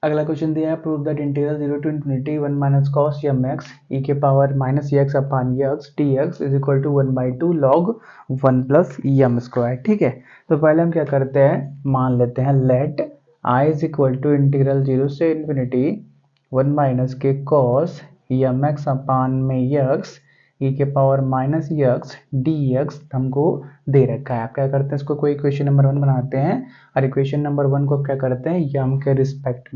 अगला क्वेश्चन दिया है, prove that integral 0 to infinity 1 minus cos m x e के power minus x upon x d x is equal to 1/2 log 1 plus m square. ठीक है, तो पहले हम क्या करते हैं, मान लेते हैं let I is equal to integral 0 से इन्फिनिटी 1 माइनस के कॉस एम एक्स अपान में एक्स ई के power minus x d x हमको दे रखा है। आप क्या करते हैं, इसको कोई इक्वेशन नंबर 1 बनाते हैं और इक्वेशन नंबर 1 को क्या करते हैं, यम के रिस्पेक्ट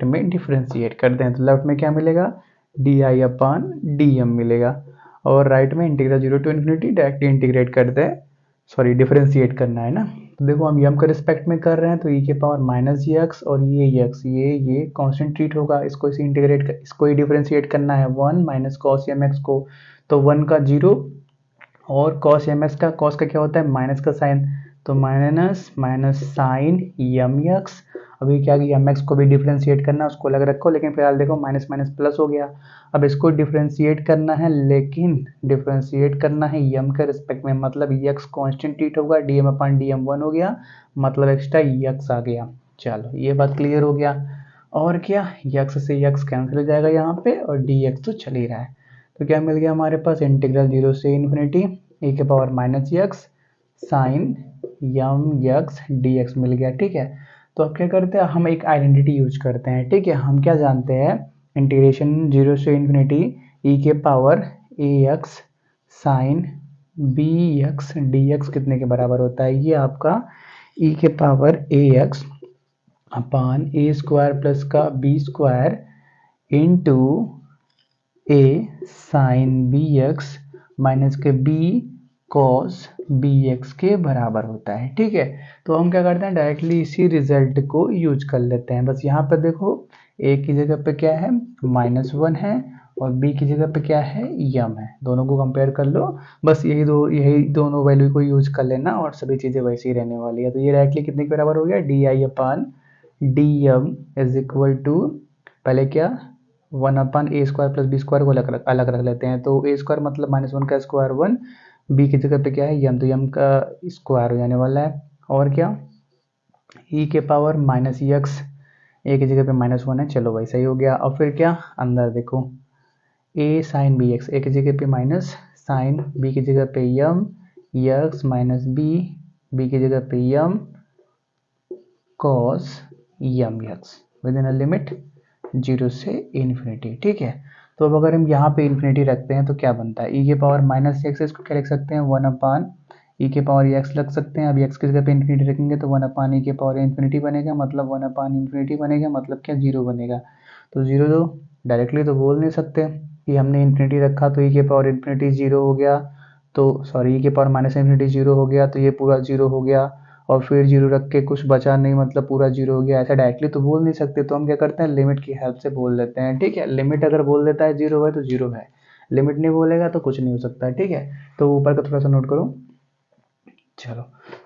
में डिफरेंशिएट करते हैं। तो लेफ्ट में क्या मिलेगा, d I upon d m मिलेगा और राइट में integral 0 to infinity directly integrate करते हैं, सॉरी डिफरेंशिएट करना है ना। तो देखो हम यम के रिस्पेक्ट में कर रहे हैं तो ई के पावर माइनस एक्स और ये एक्स ये कांस्टेंट ट्रीट होगा, इसको इसे इंटीग्रेट इसको ही डिफरेंशिएट करना है 1 माइनस कॉस एम एक्स को, तो 1 का 0 और कॉस एम एक्स का, कॉस का क्या होता है माइनस का साइन, तो माइनस साइन एम एक्स। अभी क्या कि एम एक्स को भी डिफरेंशिएट करना है, उसको अलग रखो, लेकिन फिलहाल देखो माइनस माइनस प्लस हो गया। अब इसको डिफरेंशिएट करना है, लेकिन डिफरेंशिएट करना है यम के रिस्पेक्ट में, मतलब एक्स कांस्टेंट ट्रीट होगा, डी एम अपान डी एम 1 हो गया, मतलब एक्स्ट्रा एक्स आ गया। चलो ये बात क्लियर हो गया। और क्या, एक्स से एक्स कैंसिल हो जाएगा यहाँ पे और डी एक्स तो चल ही रहा है। तो क्या मिल गया हमारे पास, इंटीग्रल 0 से इन्फिनिटी ई के power minus x sign m x d x मिल गया। ठीक है, तो अब क्या करते हैं, हम एक आइडेंटिटी यूज करते हैं। ठीक है, हम क्या जानते हैं, इंटीग्रेशन 0 से इन्फिनिटी ई के power a x sine b x d x कितने के बराबर होता है, ये आपका ई के power a x upon a square plus का b square into a sine b x minus के बी कॉस बी एक्स के बराबर होता है। ठीक है, तो हम क्या करते हैं, डायरेक्टली इसी रिजल्ट को यूज कर लेते हैं। बस यहाँ पर देखो ए की जगह पे क्या है -1 है और बी की जगह पे क्या है यम है, दोनों को कंपेयर कर लो, बस यही दोनों वैल्यू को यूज कर लेना और सभी चीज़ें वैसी ही रहने वाली है। तो ये डायरेक्टली कितने के बराबर हो गया, d I upon d m is equal to, पहले क्या 1 upon a square plus b square को अलग रख लेते हैं, तो ए स्क्वायर मतलब -1 का स्क्वायर 1, बी की जगह पे क्या है यम, तो यम का स्क्वायर हो जाने वाला है। और क्या, ई के पावर माइनस एक्स, ए की जगह पे -1 है, चलो भाई सही हो गया। और फिर क्या, अंदर देखो ए साइन बी एक्स, ए की जगह पे माइनस साइन, बी की जगह पे यम एक्स माइनस बी की जगह पे m cos m x within a limit 0 से इन्फिनिटी। ठीक है, तो अब अगर हम यहाँ पे इन्फिनिटी रखते हैं तो क्या बनता है, ई के पावर माइनस एक्स, इसको क्या लिख सकते हैं 1 अपान ई के पावर एक्स लग सकते हैं। अब एक्स की जगह पे इन्फिनिटी रखेंगे तो 1 अपान ई के पावर इन्फिनिटी बनेगा, मतलब 1 अपान इन्फिनिटी बनेगा, मतलब क्या 0 बनेगा। तो 0 तो डायरेक्टली तो बोल नहीं सकते कि हमने इन्फिनिटी रखा तो ई के पावर इन्फिनिटी 0 हो गया, तो सॉरी ई के पावर माइनस इन्फिनिटी 0 हो गया, तो ये पूरा 0 हो गया और फिर 0 रख के कुछ बचा नहीं, मतलब पूरा 0 हो गया, ऐसा डायरेक्टली तो बोल नहीं सकते। तो हम क्या करते हैं, लिमिट की हेल्प से बोल देते हैं। ठीक है, लिमिट अगर बोल देता है 0 है तो 0 है, लिमिट नहीं बोलेगा तो कुछ नहीं हो सकता है। ठीक है, तो ऊपर का थोड़ा सा नोट करो। चलो,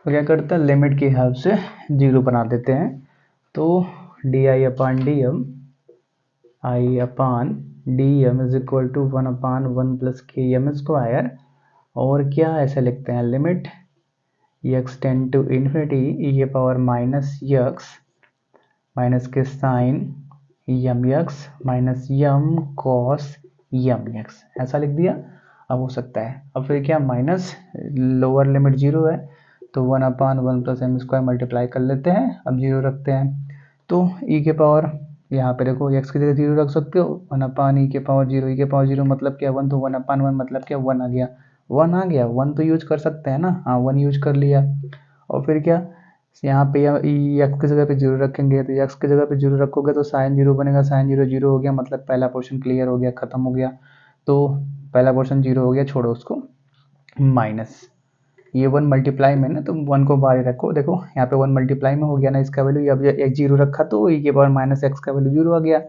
तो क्या करते हैं, लिमिट की हेल्प से 0 बना देते हैं, तो d I upon d m is equal to 1 upon 1 plus के एम स्क्वायर, और क्या ऐसे लिखते हैं, limit x tend to infinity e के पावर माइनस एक्स माइनस के sine m x minus m cos m x, ऐसा लिख दिया। अब हो सकता है, अब फिर क्या, माइनस लोअर लिमिट 0 है तो 1 upon 1 plus m square multiply कर लेते हैं, अब 0 रखते हैं, तो ई के पावर यहाँ पे देखो एक्स की जगह 0 रख सकते हो, 1 अपान ई के पावर 0, ई के पावर 0 मतलब क्या 1, तो 1 अपान 1 मतलब क्या 1 आ गया, 1 तो यूज कर सकते हैं ना, हाँ 1 यूज कर लिया। और फिर क्या, यहाँ पे एक्स की जगह पे 0 रखेंगे, तो एक्स की जगह पे 0 रखोगे तो साइन 0 बनेगा, साइन 0 0 हो गया, मतलब पहला पोर्शन क्लियर हो गया, खत्म हो गया। तो पहला पोर्शन 0 हो गया, छोड़ो उसको, माइनस ये 1 मल्टीप्लाई में ना, तो 1 को बाहर रखो, देखो यहाँ पे 1 मल्टीप्लाई में हो गया ना इसका वैल्यू, अब एक 0 रखा तो ई के पावर माइनस एक्स का वैल्यू 0 आ गया।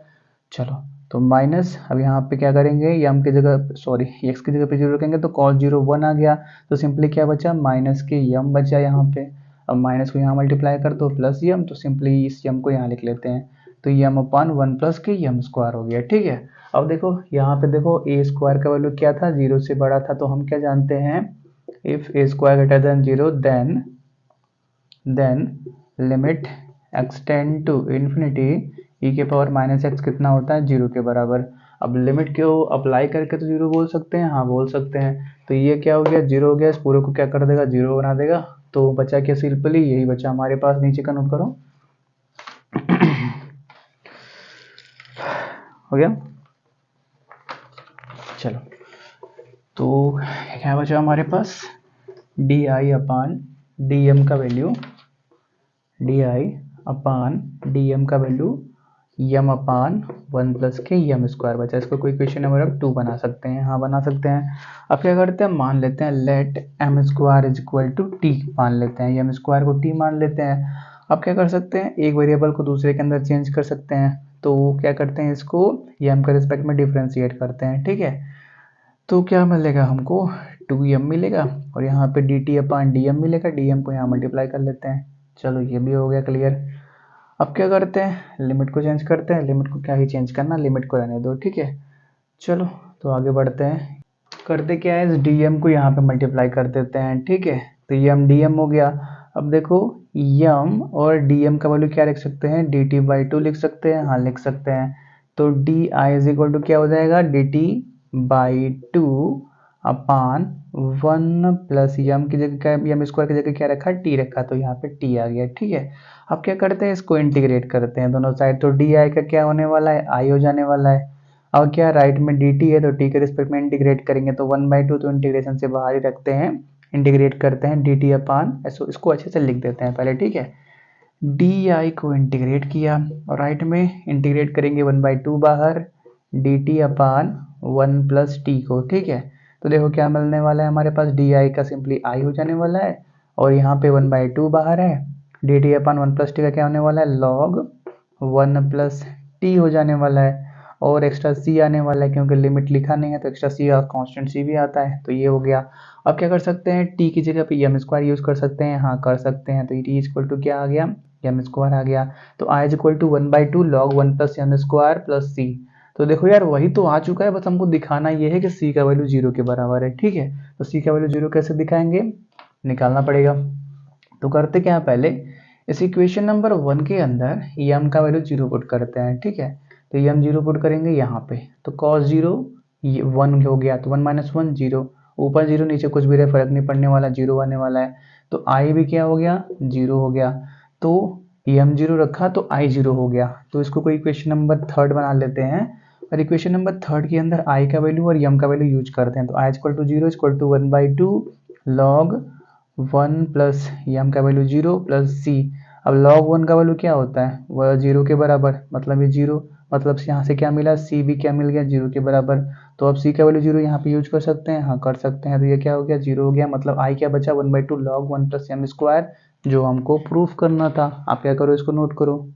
चलो, तो माइनस, अब यहाँ पे क्या करेंगे, यम की जगह सॉरी एक्स की जगह पे 0 रखेंगे तो कॉस 0 1 आ गया, तो सिंपली क्या बचा, माइनस के यम बचा यहाँ पे। अब माइनस को यहाँ मल्टीप्लाई कर दो प्लस यम, तो सिंपली इस यम को यहाँ लिख लेते हैं, तो यम अपान 1 प्लस के यम स्क्वायर हो गया। ठीक है, अब देखो यहाँ पे देखो ए स्क्वायर का वैल्यू क्या था, 0 से बड़ा था, तो हम क्या जानते हैं, if a square greater than 0 then limit x tend to infinity e के पावर माइनस एक्स कितना होता है 0 के बराबर। अब लिमिट को अप्लाई करके तो 0 बोल सकते हैं, हाँ बोल सकते हैं। तो ये क्या हो गया 0 हो गया, इस पूरे को क्या कर देगा 0 बना देगा। तो बचा क्या सिंपली यही बचा हमारे पास, नीचे का नोट करो। हो गया, चलो तो क्या बचा हमारे पास d I upon d m का value, d I upon d m का वैल्यू यम अपान 1 प्लस के यम स्क्वायर बचा। इसको कोई क्वेश्चन नंबर अब 2 बना सकते हैं, हाँ बना सकते हैं। अब क्या करते हैं, मान लेते हैं let m square is equal to t मान लेते हैं, यम स्क्वायर को टी मान लेते हैं। अब क्या कर सकते हैं, एक वेरिएबल को दूसरे के अंदर चेंज कर सकते हैं। तो क्या करते हैं, इसको यम के रिस्पेक्ट में डिफ्रेंशिएट करते हैं, ठीक है। तो क्या मिलेगा हमको 2m मिलेगा और यहाँ पे dt अपान dm मिलेगा, dm को यहाँ मल्टीप्लाई कर लेते हैं। चलो ये भी हो गया क्लियर। अब क्या करते हैं, लिमिट को चेंज करते हैं, लिमिट को क्या ही चेंज करना, लिमिट को रहने दो, ठीक है। चलो तो आगे बढ़ते हैं, करते क्या है, इस dm को यहाँ पे मल्टीप्लाई कर देते हैं, ठीक है। तो यम dm हो गया। अब देखो यम और dm का वैल्यू क्या लिख सकते हैं, dt/2 लिख सकते हैं, हाँ लिख सकते हैं। तो di इज इक्वल टू क्या हो जाएगा, dt/2 अपान 1 प्लस यम की जगह क्या, यम स्क्वायर की जगह क्या रखा, टी रखा, तो यहाँ पे टी आ गया, ठीक है। अब क्या करते हैं, इसको इंटीग्रेट करते हैं दोनों साइड। तो डी आई का क्या होने वाला है, आई हो जाने वाला है। और क्या राइट में डी टी है तो टी के रिस्पेक्ट में इंटीग्रेट करेंगे तो 1/2, तो इंटीग्रेशन से बाहर ही रखते हैं, इंटीग्रेट करते हैं डी टी अपान, इसको अच्छे से लिख देते हैं पहले, ठीक है। डी आई को इंटीग्रेट किया और राइट में इंटीग्रेट करेंगे 1/2 बाहर, D T upon 1 plus T को, ठीक है। तो देखो क्या मिलने वाला है हमारे पास, डी आई का सिंपली आई हो जाने वाला है और यहाँ पे 1/2 बाहर है, D T upon 1 plus T का क्या होने वाला है, लॉग 1 प्लस टी हो जाने वाला है। और एक्स्ट्रा सी आने वाला है क्योंकि लिमिट लिखा नहीं है तो एक्स्ट्रा सी और कांस्टेंट सी भी आता है, तो ये हो गया। अब क्या कर सकते हैं, टी की जगह पे एम स्क्वायर यूज कर सकते हैं, हाँ कर सकते हैं। तो टी इक्वल टू क्या आ गया, एम स्क्वायर आ गया। तो I is equal to 1/2 log 1 plus m square plus c. तो देखो यार वही तो आ चुका है, बस हमको दिखाना ये है कि सी का वैल्यू 0 के बराबर है, ठीक है। तो सी का वैल्यू 0 कैसे दिखाएंगे, निकालना पड़ेगा। तो करते क्या, पहले इस इक्वेशन नंबर 1 के अंदर यम का वैल्यू 0 पुट करते हैं, ठीक है। तो यम 0 पुट करेंगे यहाँ पे, तो cos 0 ये 1 हो गया, तो 1 माइनस 1 0, ऊपर 0 नीचे कुछ भी रहे फर्क नहीं पड़ने वाला, 0 आने वाला है। तो आई भी क्या हो गया 0 हो गया। तो यम 0 रखा तो आई 0 हो गया। तो इसको कोई इक्वेशन नंबर 3 बना लेते हैं और इक्वेशन नंबर 3 के अंदर आई का वैल्यू और यम का वैल्यू यूज करते हैं। तो I equal to 0 equal to 1/2 log 1 plus m का वैल्यू 0 प्लस सी। अब log 1 का वैल्यू क्या होता है, वह 0 के बराबर, मतलब ये 0, मतलब यहाँ से क्या मिला, c भी क्या मिल गया 0 के बराबर। तो अब c का वैल्यू 0 यहाँ पे यूज कर सकते हैं, हाँ कर सकते हैं। तो ये क्या हो गया 0 हो गया, मतलब i क्या बचा 1/2 log 1 प्लस एम स्क्वायर, जो हमको प्रूफ करना था। आप क्या करो, इसको नोट करो।